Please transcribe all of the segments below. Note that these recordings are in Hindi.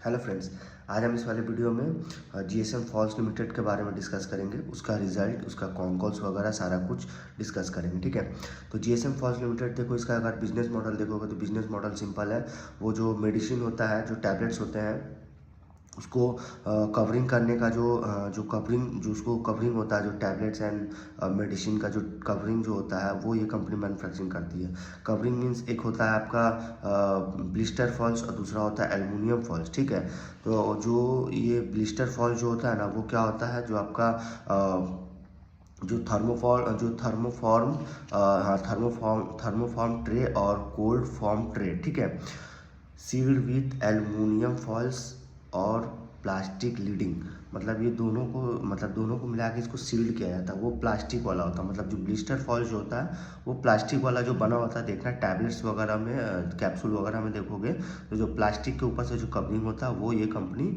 हेलो फ्रेंड्स, आज हम इस वाले वीडियो में जीएसएम फॉल्स लिमिटेड के बारे में डिस्कस करेंगे। उसका रिजल्ट, उसका कॉन कॉल्स वगैरह सारा कुछ डिस्कस करेंगे। ठीक है, तो जीएसएम फॉल्स लिमिटेड देखो, इसका अगर बिजनेस मॉडल देखोगे तो बिजनेस मॉडल सिंपल है। वो जो मेडिसिन होता है, जो टैबलेट्स होते हैं, उसको कवरिंग करने का जो कवरिंग, जो उसको कवरिंग होता है, जो टैबलेट्स एंड मेडिसिन का जो कवरिंग जो होता है, वो ये कंपनी मैन्युफैक्चरिंग करती है। कवरिंग मीन्स एक होता है आपका ब्लिस्टर फॉल्स और दूसरा होता है एल्युमिनियम फॉल्स। ठीक है, तो जो ये ब्लिस्टर फॉल्स जो होता है ना, वो क्या होता है, जो आपका जो थर्मोफॉर्म हाँ, थर्मोफॉर्म ट्रे और कोल्ड फॉर्म ट्रे, ठीक है, सील्ड विथ एल्युमिनियम फॉल्स और प्लास्टिक लीडिंग। मतलब ये दोनों को मिला के इसको सील्ड किया जाता है। वो प्लास्टिक वाला होता है, मतलब जो ब्लिस्टर फॉल जो होता है वो प्लास्टिक वाला जो बना होता है। देखना टैबलेट्स वगैरह में, कैप्सूल वगैरह में देखोगे तो जो प्लास्टिक के ऊपर से जो कवरिंग होता है, वो ये कंपनी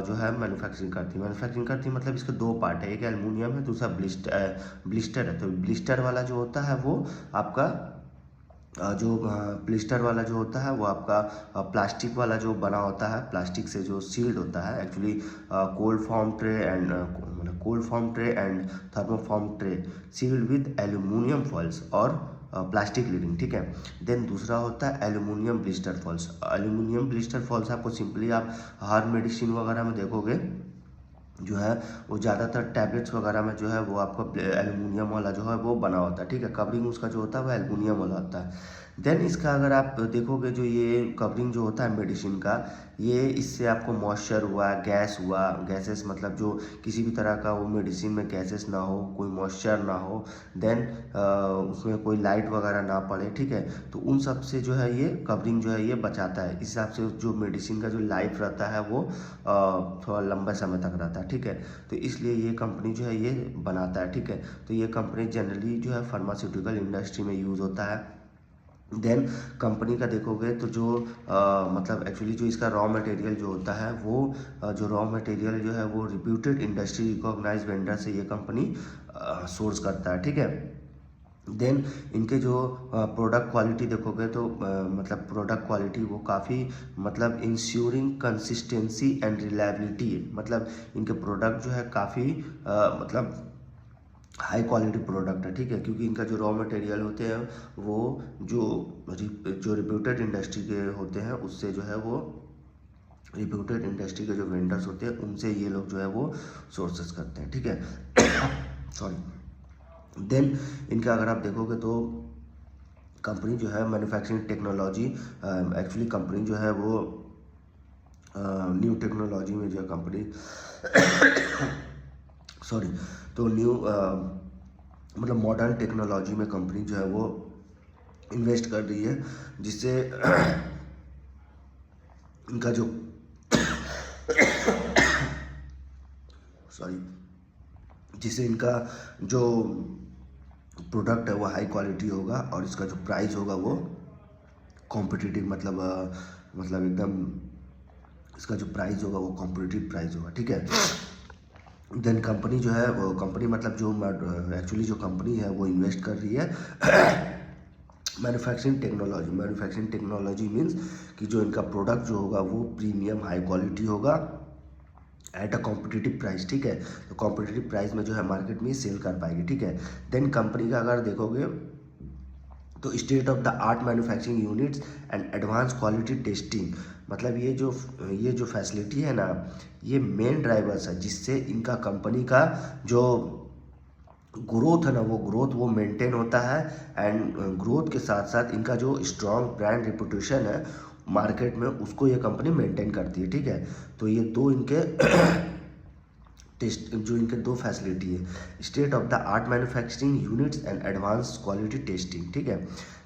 जो है मैन्युफैक्चरिंग करती है। मतलब इसके दो पार्ट है, एक एल्युमिनियम है, दूसरा ब्लिस्टर है। तो ब्लिस्टर वाला जो होता है वो आपका जो ब्लिस्टर वाला जो होता है वो आपका प्लास्टिक वाला जो बना होता है, प्लास्टिक से जो सील्ड होता है। Actually cold form tray and cold form tray and thermoform tray sealed with aluminium foils और प्लास्टिक लीडिंग। ठीक है, देन दूसरा होता है aluminium blister foils. Aluminium blister foils आपको सिंपली आप हर मेडिसिन वगैरह में देखोगे जो है, वो ज़्यादातर टैबलेट्स वगैरह में जो है वो आपका एल्युमिनियम वाला जो है वो बना होता है। ठीक है, कवरिंग उसका जो होता है वो एल्युमिनियम वाला होता है। देन इसका अगर आप देखोगे, जो ये कवरिंग जो होता है मेडिसिन का, ये इससे आपको मॉइस्चर हुआ, गैस हुआ, गैसेस मतलब जो किसी भी तरह का वो मेडिसिन में गैसेस ना हो, कोई मॉइस्चर ना हो, देन उसमें कोई लाइट वगैरह ना पड़े। ठीक है, तो उन सब से जो है ये कवरिंग जो है ये बचाता है। इस हिसाब से जो मेडिसिन का जो लाइफ रहता है वो थोड़ा लंबा समय तक रहता है। ठीक है, तो इसलिए ये कंपनी जो है ये बनाता है। ठीक है, तो ये कंपनी जनरली जो है फार्मास्यूटिकल इंडस्ट्री में यूज़ होता है। देन कंपनी का देखोगे तो जो मतलब एक्चुअली जो इसका रॉ मटेरियल जो होता है वो जो रॉ मटेरियल जो है वो रिप्यूटेड इंडस्ट्री रिकॉग्नाइज वेंडर से ये कंपनी सोर्स करता है। ठीक है, देन इनके जो प्रोडक्ट क्वालिटी देखोगे तो मतलब प्रोडक्ट क्वालिटी वो काफ़ी, मतलब इंश्योरिंग कंसिस्टेंसी एंड रिलायबिलिटी। मतलब इनके प्रोडक्ट जो है काफ़ी मतलब हाई क्वालिटी प्रोडक्ट है। ठीक है, क्योंकि इनका जो रॉ मटेरियल होते हैं वो जो जो रिप्यूटेड इंडस्ट्री के होते हैं, उससे जो है वो रिप्यूटेड इंडस्ट्री के जो वेंडर्स होते हैं उनसे ये लोग जो है वो सोर्सेस करते हैं। ठीक है सॉरी। देन इनका अगर आप देखोगे तो कंपनी जो है मैन्युफैक्चरिंग टेक्नोलॉजी, एक्चुअली कंपनी जो है वो न्यू टेक्नोलॉजी में जो है कंपनी सॉरी, तो न्यू मतलब मॉडर्न टेक्नोलॉजी में कंपनी जो है वो इन्वेस्ट कर रही है, जिससे इनका जो सॉरी, जिससे इनका जो प्रोडक्ट है वो हाई क्वालिटी होगा और इसका जो प्राइस होगा वो कॉम्पिटिटिव, मतलब एकदम इसका जो प्राइस होगा वो कॉम्पिटिटिव प्राइस होगा। ठीक है, देन कंपनी जो है वो कंपनी मतलब जो एक्चुअली जो कंपनी है वो इन्वेस्ट कर रही है मैन्युफैक्चरिंग टेक्नोलॉजी मीन्स कि जो इनका प्रोडक्ट जो होगा वो प्रीमियम हाई क्वालिटी होगा एट अ कॉम्पिटिटिव प्राइस। ठीक है, तो कॉम्पिटिटिव प्राइस में जो है मार्केट में सेल कर पाएगी। ठीक है, देन कंपनी का अगर देखोगे तो state of the art manufacturing units and advance quality testing, मतलब ये जो फैसिलिटी है ना, ये मेन ड्राइवर्स है जिससे इनका कंपनी का जो ग्रोथ है ना, वो ग्रोथ वो मेंटेन होता है। एंड ग्रोथ के साथ साथ इनका जो स्ट्रॉन्ग ब्रांड रिपुटेशन है मार्केट में, उसको ये कंपनी मेंटेन करती है। ठीक है, तो ये दो इनके टेस्ट, जो इनके दो फैसिलिटी है, state of the art manufacturing units and advance quality testing. ठीक है,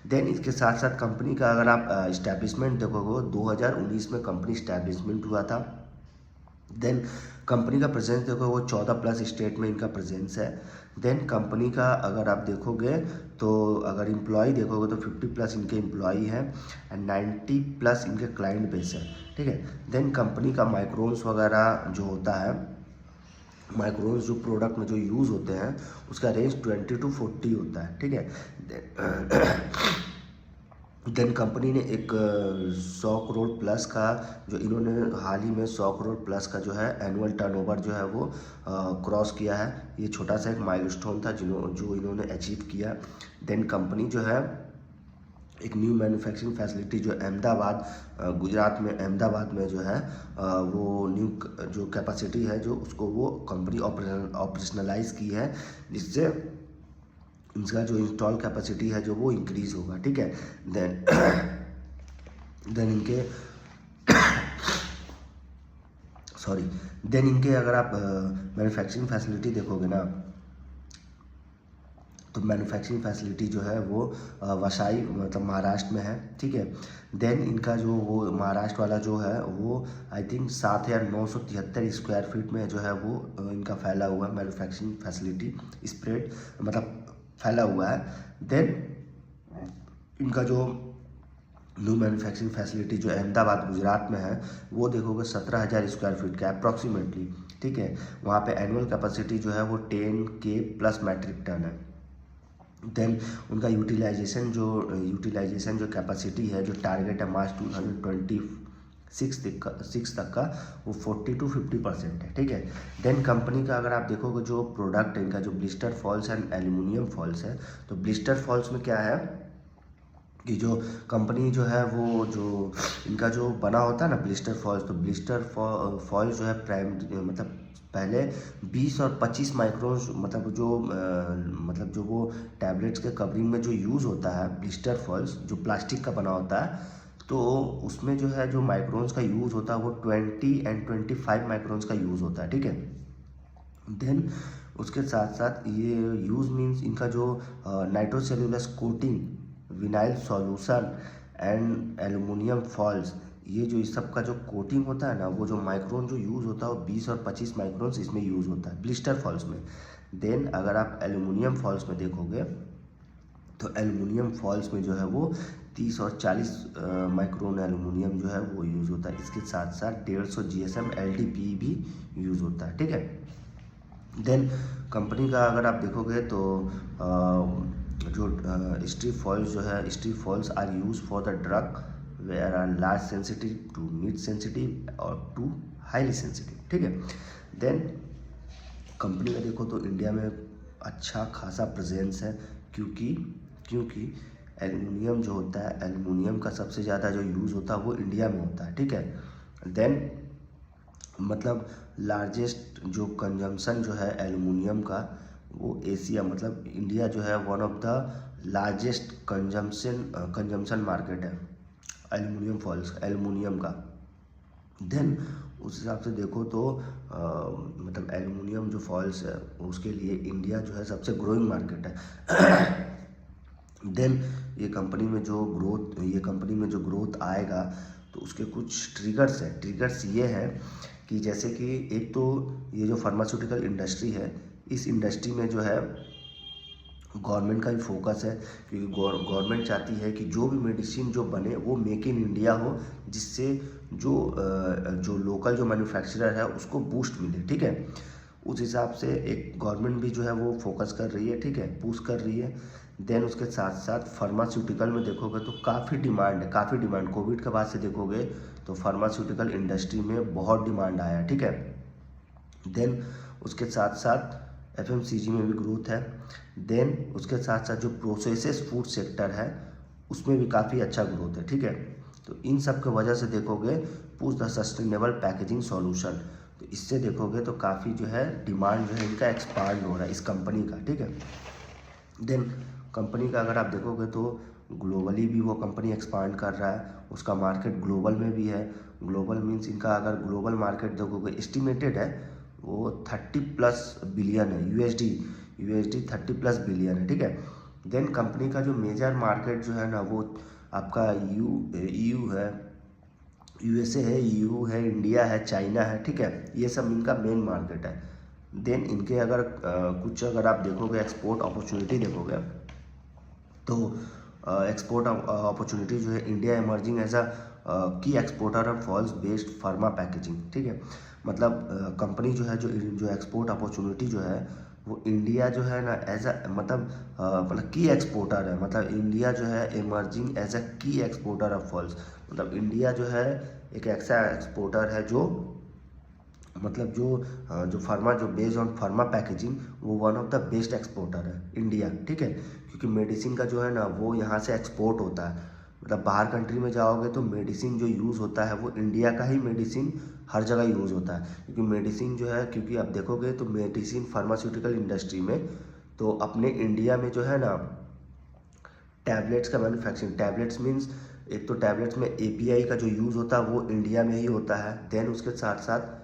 देन इसके साथ साथ कंपनी का अगर आप इस्टेब्लिशमेंट देखोगे, 2019 में कंपनी इस्टेब्लिशमेंट हुआ था। देन कंपनी का प्रेजेंस देखो वो 14 प्लस स्टेट में इनका प्रेजेंस है। देन कंपनी का अगर आप देखोगे तो अगर एम्प्लॉय देखोगे तो 50 प्लस इनके एम्प्लॉय हैं एंड 90 प्लस इनके क्लाइंट बेस है। ठीक है, देन कंपनी का माइक्रोन्स वगैरह जो होता है, माइक्रोन्स जो प्रोडक्ट में जो यूज़ होते हैं उसका रेंज 20 to 40 होता है। ठीक है, देन कंपनी ने एक 100 करोड़ प्लस का, जो इन्होंने हाल ही में 100 करोड़ प्लस का जो है एनुअल टर्नओवर जो है वो क्रॉस किया है। ये छोटा सा एक माइलस्टोन था जो इन्होंने अचीव किया। देन कंपनी जो है एक न्यू मैन्युफैक्चरिंग फैसिलिटी जो अहमदाबाद गुजरात में अहमदाबाद में जो है वो न्यू जो कैपेसिटी है जो उसको वो कंपनी ऑपरेशनलाइज की है, जिससे इनका जो इंस्टॉल कैपेसिटी है जो वो इंक्रीज होगा। ठीक है। देन देन इनके सॉरी देन इनके अगर आप मैन्युफैक्चरिंग फैसिलिटी देखोगे ना, तो मैन्युफैक्चरिंग फैसिलिटी जो है वो वसाई मतलब महाराष्ट्र में है। ठीक है। देन इनका जो वो महाराष्ट्र वाला जो है वो आई थिंक 7,973 स्क्वायर फीट में जो है वो इनका फैला हुआ है मैन्युफैक्चरिंग फैसिलिटी स्प्रेड मतलब फैला हुआ है। देन इनका जो न्यू मैन्युफैक्चरिंग फैसिलिटी जो अहमदाबाद गुजरात में है वो देखोगे 17,000 स्क्वायर फीट का अप्रॉक्सीमेटली। ठीक है। वहाँ पे एनुअल कैपेसिटी जो है वो 10K प्लस मैट्रिक टन है। देन उनका यूटिलाइजेशन जो कैपेसिटी है, जो टारगेट है मार्च 2026 तक का, वो 40 to 50% है। ठीक है। देन कंपनी का अगर आप देखोगे जो प्रोडक्ट है इनका, जो blister foils and aluminium foils है, तो ब्लिस्टर फॉल्स में क्या है कि जो कंपनी जो है वो जो इनका जो बना होता है ना ब्लिस्टर फॉल्स, तो ब्लिस्टर फॉल्स जो है मतलब पहले 20 और 25 माइक्रोन मतलब जो वो टैबलेट्स के कवरिंग में जो यूज़ होता है ब्लिस्टर फॉल्स जो प्लास्टिक का बना होता है, तो उसमें जो है जो माइक्रोन्स का यूज़ होता है वो 20 and 25 माइक्रोन्स का यूज़ होता है। ठीक है। देन उसके साथ साथ ये यूज़ मीन्स इनका जो nitrocellulose coating, vinyl solution and aluminium foils, ये जो इस सब का जो कोटिंग होता है ना, वो जो माइक्रोन जो यूज़ होता है वो 20 और 25 माइक्रोन्स इसमें यूज़ होता है ब्लिस्टर फॉल्स में। देन अगर आप एल्युमिनियम फॉल्स में देखोगे तो एल्युमिनियम फॉल्स में जो है वो 30 और 40 माइक्रोन एल्युमिनियम जो है वो यूज़ होता है। इसके साथ साथ 150 GSM LDPE भी यूज़ होता है। ठीक है। देन कंपनी का अगर आप देखोगे तो जो स्ट्रिप फॉल्स जो है, strip foils are use for the drug where are large sensitive to mid sensitive और टू हाईली सेंसिटिव। ठीक है। देन कंपनी का देखो तो इंडिया में अच्छा खासा प्रेजेंस है, क्योंकि एल्युमिनियम जो होता है, एल्युमिनियम का सबसे ज़्यादा जो यूज़ होता है वो इंडिया में होता है। ठीक है। देन मतलब लार्जेस्ट जो कंजम्पशन जो है एल्युमिनियम का वो एशिया मतलब इंडिया जो है one of the largest consumption market है एल्युमिनियम का। देन उस हिसाब से देखो तो मतलब एल्युमिनियम जो फॉल्स है उसके लिए इंडिया जो है सबसे ग्रोइंग मार्केट है। देन ये कंपनी में जो ग्रोथ आएगा तो उसके कुछ ट्रिगर्स है। ट्रिगर्स ये है कि जैसे कि एक तो ये जो फार्मास्यूटिकल इंडस्ट्री है, इस इंडस्ट्री में जो है गवर्नमेंट का भी फोकस है, क्योंकि गवर्नमेंट चाहती है कि जो भी मेडिसिन जो बने वो मेक इन इंडिया हो, जिससे जो लोकल जो मैन्युफैक्चरर है उसको बूस्ट मिले। ठीक है। उस हिसाब से एक गवर्नमेंट भी जो है वो फोकस कर रही है। ठीक है। पुश कर रही है। देन उसके साथ साथ फार्मास्यूटिकल में देखोगे तो काफ़ी डिमांड कोविड के बाद से देखोगे तो फार्मास्यूटिकल इंडस्ट्री में बहुत डिमांड आया है। ठीक है। देन उसके साथ साथ FMCG में भी ग्रोथ है। देन उसके साथ साथ जो प्रोसेसेस फूड सेक्टर है उसमें भी काफ़ी अच्छा ग्रोथ है। ठीक है। तो इन सब के वजह से देखोगे push the sustainable packaging solution, तो इससे देखोगे तो काफ़ी जो है डिमांड जो है इनका एक्सपांड हो रहा है इस कंपनी का। ठीक है। देन कंपनी का अगर आप देखोगे तो ग्लोबली भी वो कंपनी एक्सपांड कर रहा है, उसका मार्केट ग्लोबल में भी है। ग्लोबल मीन्स इनका अगर ग्लोबल मार्केट देखोगे एस्टिमेटेड है वो 30+ बिलियन है यूएसडी 30+ बिलियन है। ठीक है। देन कंपनी का जो मेजर मार्केट जो है ना वो आपका EU है, USA है, EU है, इंडिया है, चाइना है। ठीक है। ये सब इनका मेन मार्केट है। देन इनके अगर अगर आप देखोगे एक्सपोर्ट अपॉर्चुनिटी देखोगे तो एक्सपोर्ट अपॉर्चुनिटी जो है इंडिया इमर्जिंग एज अ की exporter of foils based pharma packaging. ठीक है। मतलब कंपनी जो है जो एक्सपोर्ट अपॉर्चुनिटी जो है वो इंडिया जो है ना एज अ मतलब की एक्सपोर्टर है, मतलब इंडिया जो है इमर्जिंग एज अ की एक्सपोर्टर ऑफ फॉल्स, मतलब इंडिया जो है एक ऐसा एक्सपोर्टर है जो मतलब जो फार्मा जो बेस्ड ऑन फार्मा पैकेजिंग वो one of the best exporter है इंडिया, ठीक है। क्योंकि मेडिसिन का जो है ना वो यहाँ से एक्सपोर्ट होता है, मतलब बाहर कंट्री में जाओगे तो मेडिसिन जो यूज़ होता है वो इंडिया का ही मेडिसिन हर जगह यूज़ होता है। क्योंकि मेडिसिन जो है, क्योंकि आप देखोगे तो मेडिसिन फार्मास्यूटिकल इंडस्ट्री में तो अपने इंडिया में जो है ना टैबलेट्स का मैन्युफैक्चरिंग, टैबलेट्स मीन्स एक तो टैबलेट्स में एपीआई का जो यूज़ होता है वो इंडिया में ही होता है। देन उसके साथ साथ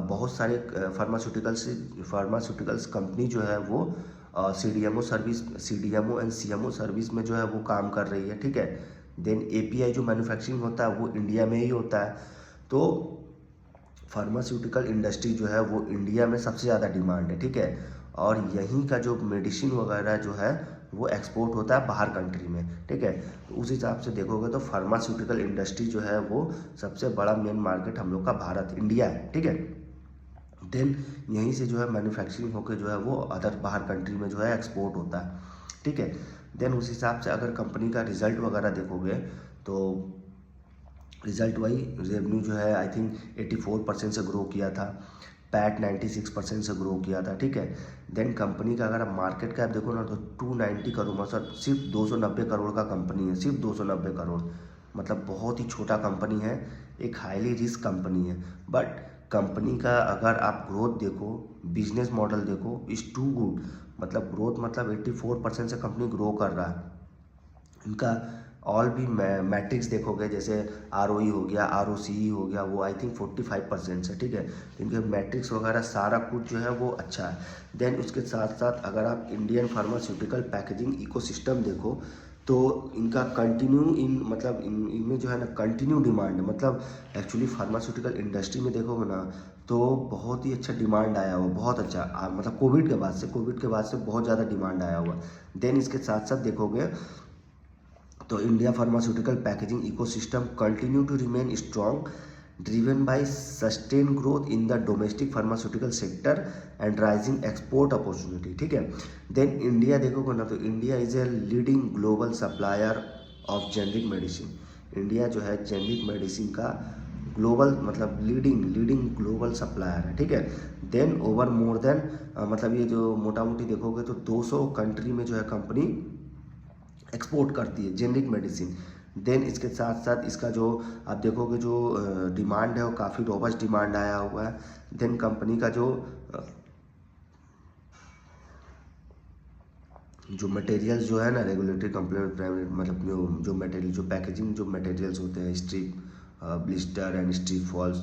बहुत सारे फार्मास्यूटिकल्स कंपनी जो है वो CDMO service, CDMO and CMO service में जो है वो काम कर रही है, ठीक है। देन एपीआई जो मैन्युफैक्चरिंग होता है वो इंडिया में ही होता है। तो फार्मास्यूटिकल इंडस्ट्री जो है वो इंडिया में सबसे ज़्यादा डिमांड है, ठीक है। और यहीं का जो मेडिसिन वगैरह जो है वो एक्सपोर्ट होता है बाहर कंट्री में, ठीक है। तो उस हिसाब से देखोगे तो फार्मास्यूटिकल इंडस्ट्री जो है वो सबसे बड़ा मेन मार्केट हम लोग का भारत इंडिया है, ठीक है। देन यहीं से जो है मैन्युफैक्चरिंग होकर जो है वो अदर बाहर कंट्री में जो है एक्सपोर्ट होता है, ठीक है। देन उस हिसाब से अगर कंपनी का रिजल्ट वगैरह देखोगे तो रिजल्ट वही रेवेन्यू जो है आई थिंक 84% से ग्रो किया था, पैट 96% से ग्रो किया था, ठीक है। देन कंपनी का अगर आप मार्केट कैप देखो ना तो 290 करोड़, मतलब सिर्फ 290 करोड़ का कंपनी है, सिर्फ 290 करोड़, मतलब बहुत ही छोटा कंपनी है, एक हाईली रिस्क कंपनी है। बट कंपनी का अगर आप ग्रोथ देखो, बिजनेस मॉडल देखो, इज़ टू गुड, मतलब ग्रोथ मतलब 84% से कंपनी ग्रो कर रहा है। इनका ऑल भी मैट्रिक्स देखोगे जैसे आरओई हो गया, आरओसीई हो गया, वो आई थिंक 45% से, ठीक है। इनके मैट्रिक्स वगैरह सारा कुछ जो है वो अच्छा है। देन उसके साथ साथ अगर आप इंडियन फार्मास्यूटिकल पैकेजिंग इकोसिस्टम देखो तो इनका कंटिन्यू इन मतलब इनमें जो है ना कंटिन्यू डिमांड है, मतलब एक्चुअली फार्मास्यूटिकल इंडस्ट्री में देखोगे ना तो बहुत ही अच्छा डिमांड आया हुआ, बहुत अच्छा मतलब कोविड के बाद से बहुत ज़्यादा डिमांड आया हुआ। देन इसके साथ साथ देखोगे तो India pharmaceutical packaging ecosystem continue to remain strong, driven by sustain growth in the domestic pharmaceutical sector and rising export opportunity, ठीक है। देन इंडिया देखोगे ना तो India is a leading global supplier of generic medicine, India जो है जेनरिक मेडिसिन का ग्लोबल मतलब लीडिंग ग्लोबल सप्लायर है, ठीक है। देन ओवर मोर देन मतलब ये जो मोटा मोटी देखोगे तो 200 कंट्री में जो है कंपनी एक्सपोर्ट करती है जेनरिक मेडिसिन। देन इसके साथ साथ इसका जो आप देखोगे जो डिमांड है वो काफ़ी रोबस्ट डिमांड आया हुआ है। देन कंपनी का जो मटेरियल्स जो है ना रेगुलेटरी कंप्लेंट मतलब जो मटेरियल जो पैकेजिंग जो मटेरियल्स होते हैं strip blister and strip foils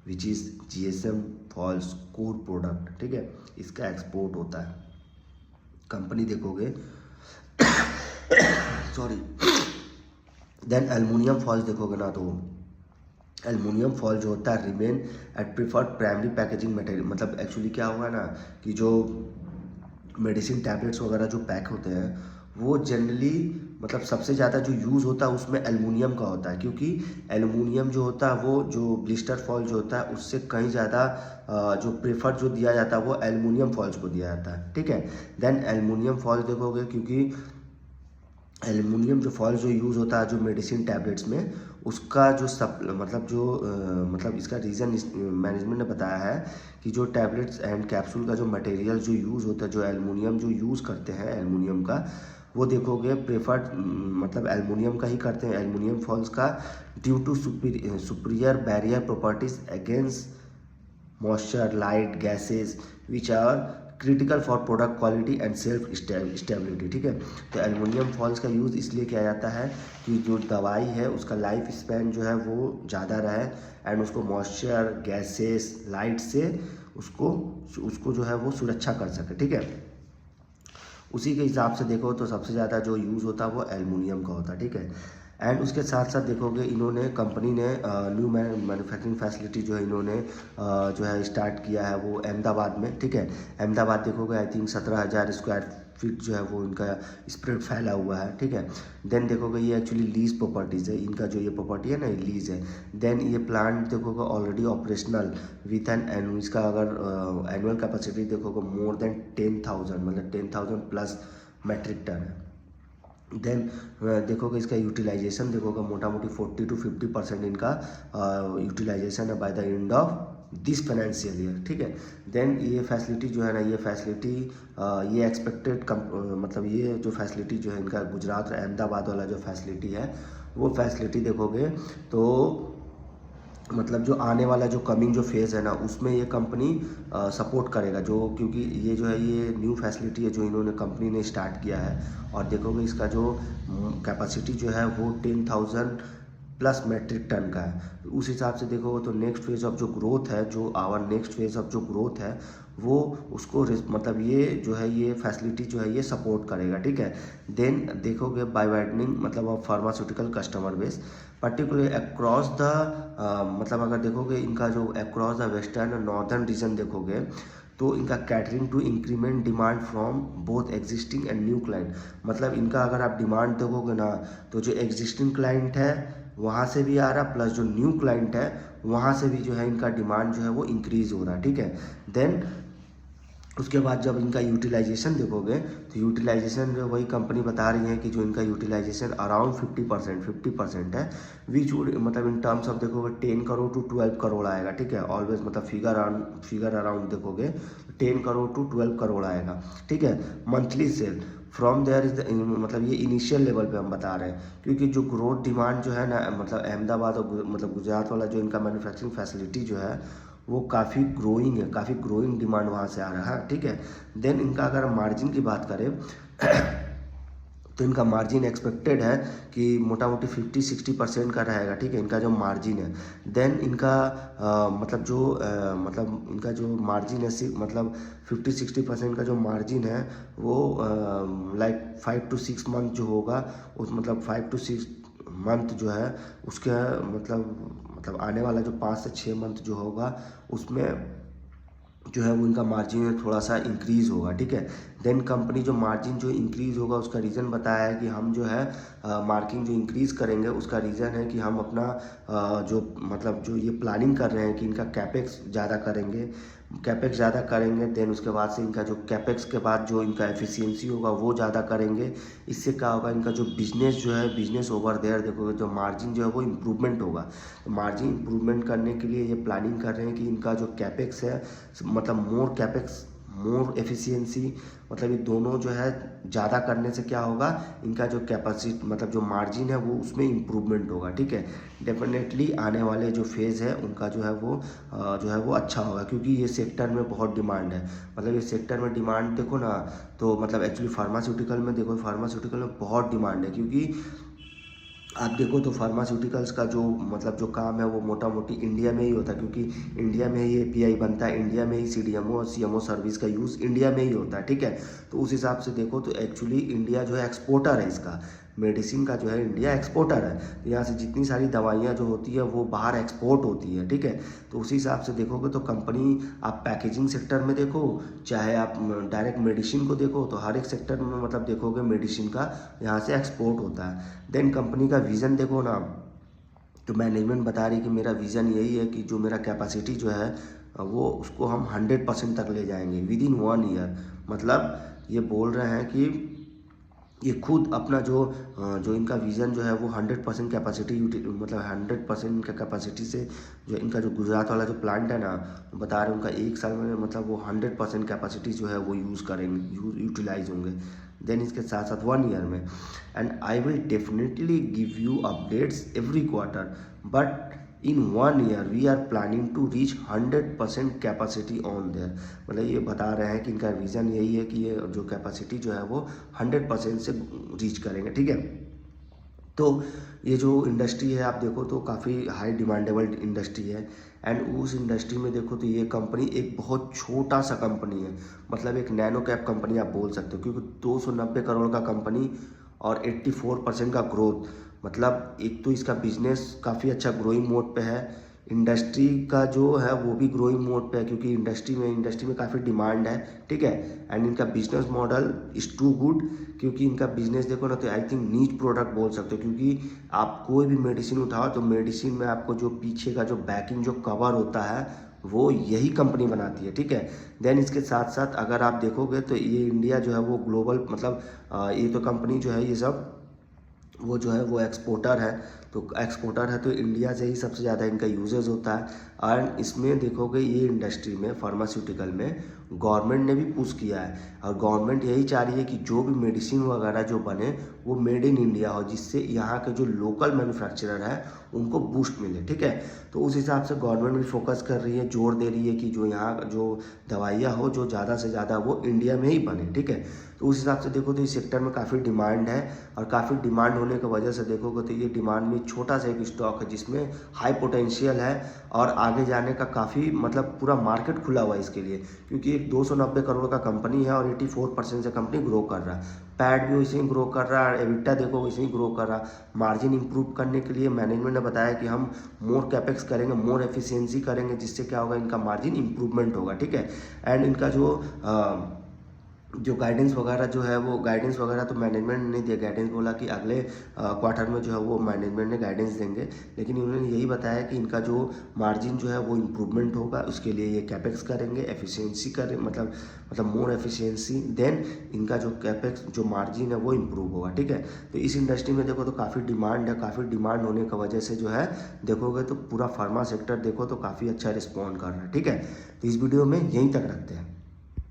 which is GSM foils core product, ठीक है, इसका एक्सपोर्ट होता है। कंपनी देखोगे सॉरी। देन एल्युमिनियम फॉल्स देखोगे ना तो एल्युमिनियम फॉल जो होता है remain at preferred primary packaging material, मतलब एक्चुअली क्या हुआ ना कि जो मेडिसिन टैबलेट्स वगैरह जो पैक होते हैं वो जनरली मतलब सबसे ज़्यादा जो यूज़ होता है उसमें एल्युमिनियम का होता है, क्योंकि एल्युमिनियम जो होता है वो जो ब्लिस्टर फॉल जो होता है उससे कहीं ज़्यादा जो प्रेफर जो दिया जाता है वो एल्युमिनियम फॉल्स को दिया जाता है, ठीक है। देन एल्युमिनियम फॉल्स देखोगे क्योंकि एल्युमिनियम जो फॉल जो यूज़ होता है जो मेडिसिन टैबलेट्स में उसका जो मतलब इसका रीज़न मैनेजमेंट ने बताया है कि जो टैबलेट्स एंड कैप्सूल का जो मटेरियल जो यूज़ होता है जो एल्युमिनियम जो यूज़ करते हैं एल्युमिनियम का वो देखोगे प्रेफर्ड मतलब एल्युमिनियम का ही करते हैं एल्युमिनियम फॉल्स का, due to superior barrier properties against moisture light gases which are critical for product quality and shelf stability, ठीक है। तो एल्युमिनियम फॉल्स का यूज़ इसलिए किया जाता है कि जो दवाई है उसका लाइफ स्पैन जो है वो ज़्यादा रहे एंड उसको मॉइस्चर गैसेस लाइट से उसको जो है वो सुरक्षा कर सके, ठीक है। उसी के हिसाब से देखो तो सबसे ज़्यादा जो यूज़ होता है वो एल्युमिनियम का होता है, ठीक है। एंड उसके साथ साथ देखोगे इन्होंने कंपनी ने न्यू मैन्युफैक्चरिंग फैसिलिटी जो है इन्होंने जो है स्टार्ट किया है वो अहमदाबाद में, ठीक है। अहमदाबाद देखोगे आई थिंक 17,000 स्क्वायर फीट जो है वो इनका स्प्रेड फैला हुआ है, ठीक है। देन देखोगे ये एक्चुअली लीज प्रॉपर्टीज़ है, इनका जो ये प्रॉपर्टी है ना ये लीज है। देन ये प्लांट देखोगे already operational with an annual, इसका अगर एनुअल कैपेसिटी देखोगे मोर देन 10,000, मतलब 10,000 प्लस मेट्रिक टन है। देन देखोगे इसका यूटिलाइजेशन देखोगे मोटा मोटी 40 to 50% इनका यूटिलाइजेशन है by the end of this financial year, ठीक है। देन ये फैसिलिटी जो है ना, ये फैसिलिटी ये एक्सपेक्टेड मतलब ये जो फैसिलिटी जो है इनका गुजरात और अहमदाबाद वाला जो फैसिलिटी है वो फैसिलिटी देखोगे तो मतलब जो आने वाला जो कमिंग जो फेज़ है ना उसमें ये कंपनी सपोर्ट करेगा, जो क्योंकि ये जो है ये न्यू फैसिलिटी है जो इन्होंने कंपनी ने स्टार्ट किया है। और देखोगे इसका जो कैपेसिटी जो है वो 10,000 प्लस मेट्रिक टन का है। उस हिसाब से देखोगे तो नेक्स्ट फेज़ ऑफ जो ग्रोथ है, जो आवर नेक्स्ट फेज़ ऑफ जो ग्रोथ है वो उसको मतलब ये जो है ये फैसिलिटी जो है ये सपोर्ट करेगा, ठीक है। देन देखोगे बाय वाइडनिंग मतलब of pharmaceutical customer base particularly across the मतलब अगर देखोगे इनका जो अक्रॉस द वेस्टर्न और नॉर्दर्न रीजन देखोगे तो इनका catering to increment demand from both existing and new client, मतलब इनका अगर आप डिमांड देखोगे ना तो जो एग्जिस्टिंग क्लाइंट है वहाँ से भी आ रहा प्लस जो न्यू क्लाइंट है वहाँ से भी जो है इनका डिमांड जो है वो इंक्रीज़ हो रहा है, ठीक है। देन उसके बाद जब इनका यूटिलाइजेशन देखोगे तो यूटिलाइजेशन जो वही कंपनी बता रही है कि जो इनका यूटिलाइजेशन अराउंड 50% है, विच वुड मतलब इन टर्म्स ऑफ देखोगे 10 करोड़ टू 12 करोड़ आएगा, ठीक है। ऑलवेज मतलब फिगर अराउंड देखोगे 10 करोड़ टू 12 करोड़ आएगा, ठीक है, monthly sale from there is मतलब ये इनिशियल लेवल पे हम बता रहे हैं, क्योंकि जो ग्रोथ डिमांड जो है ना मतलब अहमदाबाद और मतलब गुजरात वाला जो इनका मैन्युफैक्चरिंग फैसिलिटी जो है वो काफ़ी ग्रोइंग है, काफ़ी ग्रोइंग डिमांड वहाँ से आ रहा है, ठीक है। देन इनका अगर मार्जिन की बात करें तो इनका मार्जिन एक्सपेक्टेड है कि मोटा मोटी 50-60% का रहेगा, ठीक है, इनका जो मार्जिन है। देन इनका मतलब जो मतलब इनका जो मार्जिन है मतलब 50-60% का जो मार्जिन है वो लाइक 5 to 6 मंथ जो होगा उस मतलब 5 to 6 मंथ जो है उसके मतलब आने वाला जो 5 से 6 मंथ जो होगा उसमें जो है वो इनका मार्जिन थोड़ा सा इंक्रीज़ होगा, ठीक है। देन कंपनी जो मार्जिन जो इंक्रीज़ होगा उसका रीज़न बताया है कि हम जो है मार्किंग जो इंक्रीज़ करेंगे उसका रीज़न है कि हम अपना जो मतलब जो ये प्लानिंग कर रहे हैं कि इनका कैपेक्स ज़्यादा करेंगे, देन उसके बाद से इनका जो कैपेक्स के बाद जो इनका एफिशिएंसी होगा वो ज़्यादा करेंगे। इससे क्या होगा इनका जो बिजनेस जो है बिजनेस ओवर देयर देखोगे जो मार्जिन जो है वो इम्प्रूवमेंट होगा। तो मार्जिन इम्प्रूवमेंट करने के लिए ये प्लानिंग कर रहे हैं कि इनका जो कैपेक्स है मतलब मोर कैपेक्स मोर एफिशिएंसी मतलब ये दोनों जो है ज़्यादा करने से क्या होगा इनका जो कैपेसिटी मतलब जो मार्जिन है वो उसमें इम्प्रूवमेंट होगा, ठीक है। डेफिनेटली आने वाले जो फेज़ है उनका जो है वो अच्छा होगा, क्योंकि ये सेक्टर में बहुत डिमांड है। मतलब ये सेक्टर में डिमांड देखो ना तो मतलब एक्चुअली फार्मास्यूटिकल में बहुत डिमांड है, क्योंकि आप देखो तो फार्मास्यूटिकल्स का जो मतलब जो काम है वो मोटा मोटी इंडिया में ही होता है, क्योंकि इंडिया में ही एपीआई बनता है, इंडिया में ही सीडीएमओ और सीएमओ सर्विस का यूज़ इंडिया में ही होता है, ठीक है। तो उस हिसाब से देखो तो एक्चुअली इंडिया जो है एक्सपोर्टर है, इसका मेडिसिन का जो है इंडिया एक्सपोर्टर है। तो यहाँ से जितनी सारी दवाइयाँ जो होती है वो बाहर एक्सपोर्ट होती है, ठीक है। तो उसी हिसाब से देखोगे तो कंपनी आप पैकेजिंग सेक्टर में देखो चाहे आप डायरेक्ट मेडिसिन को देखो तो हर एक सेक्टर में मतलब देखोगे मेडिसिन का यहाँ से एक्सपोर्ट होता है। देन कंपनी का विज़न देखो ना तो मैनेजमेंट बता रही कि मेरा विज़न यही है कि जो मेरा कैपेसिटी जो है वो उसको हम 100% तक ले जाएंगे विद इन 1 ईयर। मतलब ये बोल रहे हैं कि ये खुद अपना जो इनका विज़न जो है वो 100% कैपेसिटी मतलब 100% इनका कैपेसिटी से जो इनका जो गुजरात वाला जो प्लांट है ना बता रहे हैं उनका 1 साल में मतलब वो 100% कैपेसिटी जो है वो यूज़ करेंगे यूटिलाइज होंगे। देन इसके साथ साथ 1 ईयर में and I will definitely give you updates every quarter but in 1 year we are planning to reach 100% capacity on there. मतलब ये बता रहे हैं कि इनका विज़न यही है कि ये जो कैपेसिटी जो है वो 100% से रीच करेंगे, ठीक है। तो ये जो इंडस्ट्री है आप देखो तो काफ़ी हाई डिमांडेबल इंडस्ट्री है एंड उस इंडस्ट्री में देखो तो ये कंपनी एक बहुत छोटा सा कंपनी है, मतलब एक नैनो कैप कंपनी आप बोल सकते हो, क्योंकि 290 करोड़ का कंपनी और 84% का ग्रोथ। मतलब एक तो इसका बिजनेस काफ़ी अच्छा ग्रोइंग मोड पे है, इंडस्ट्री का जो है वो भी ग्रोइंग मोड पे है, क्योंकि इंडस्ट्री में काफ़ी डिमांड है, ठीक है। एंड इनका business model is too good, क्योंकि इनका बिजनेस देखो ना तो आई थिंक नीच प्रोडक्ट बोल सकते हो, क्योंकि आप कोई भी मेडिसिन उठाओ तो मेडिसिन में आपको जो पीछे का जो बैकिंग जो कवर होता है वो यही कंपनी बनाती है, ठीक है। देन इसके साथ साथ अगर आप देखोगे तो ये इंडिया जो है वो ग्लोबल मतलब ये तो कंपनी जो है ये सब वो जो है वो एक्सपोर्टर है, तो इंडिया से ही सबसे ज़्यादा इनका यूजेस होता है। एंड इसमें देखोगे ये इंडस्ट्री में फार्मास्यूटिकल में गवर्नमेंट ने भी पुश किया है, और गवर्नमेंट यही चाह रही है कि जो भी मेडिसिन वगैरह जो बने वो मेड इन इंडिया हो, जिससे यहाँ के जो लोकल मैन्युफैक्चरर है उनको बूस्ट मिले, ठीक है। तो उस हिसाब से गवर्नमेंट भी फोकस कर रही है, जोर दे रही है कि जो यहाँ जो दवाइयाँ हो जो ज़्यादा से ज़्यादा वो इंडिया में ही बने, ठीक है। तो उस हिसाब से देखो तो इस सेक्टर में काफ़ी डिमांड है, और काफ़ी डिमांड होने की वजह से देखोगे तो ये डिमांड में छोटा सा एक स्टॉक है जिसमें हाई पोटेंशियल है, और आगे जाने का काफ़ी मतलब पूरा मार्केट खुला हुआ है इसके लिए, क्योंकि एक 290 करोड़ का कंपनी है और 84% से कंपनी ग्रो कर रहा है। पैड भी वैसे ही ग्रो कर रहा है, एबिटा देखो वैसे ही ग्रो कर रहा है। मार्जिन इंप्रूव करने के लिए मैनेजमेंट ने बताया कि हम मोर कैपेक्स करेंगे, मोर एफिशिएंसी करेंगे, जिससे क्या होगा इनका मार्जिन इंप्रूवमेंट होगा, ठीक है। एंड इनका जो गाइडेंस वगैरह जो है वो गाइडेंस वगैरह तो मैनेजमेंट ने दिया, गाइडेंस बोला कि अगले क्वार्टर में जो है वो मैनेजमेंट ने गाइडेंस देंगे, लेकिन उन्होंने यही बताया कि इनका जो मार्जिन जो है वो इम्प्रूवमेंट होगा, उसके लिए ये कैपेक्स करेंगे, एफिशिएंसी करें मतलब मोर एफिशिएंसी, देन इनका जो कैपेक्स जो मार्जिन है वो इम्प्रूव होगा, ठीक है। तो इस इंडस्ट्री में देखो तो काफ़ी डिमांड है, काफ़ी डिमांड होने की वजह से जो है देखोगे तो पूरा फार्मा सेक्टर देखो तो काफ़ी अच्छा रिस्पॉन्ड कर रहा है, ठीक है। तो इस वीडियो में यहीं तक रखते हैं।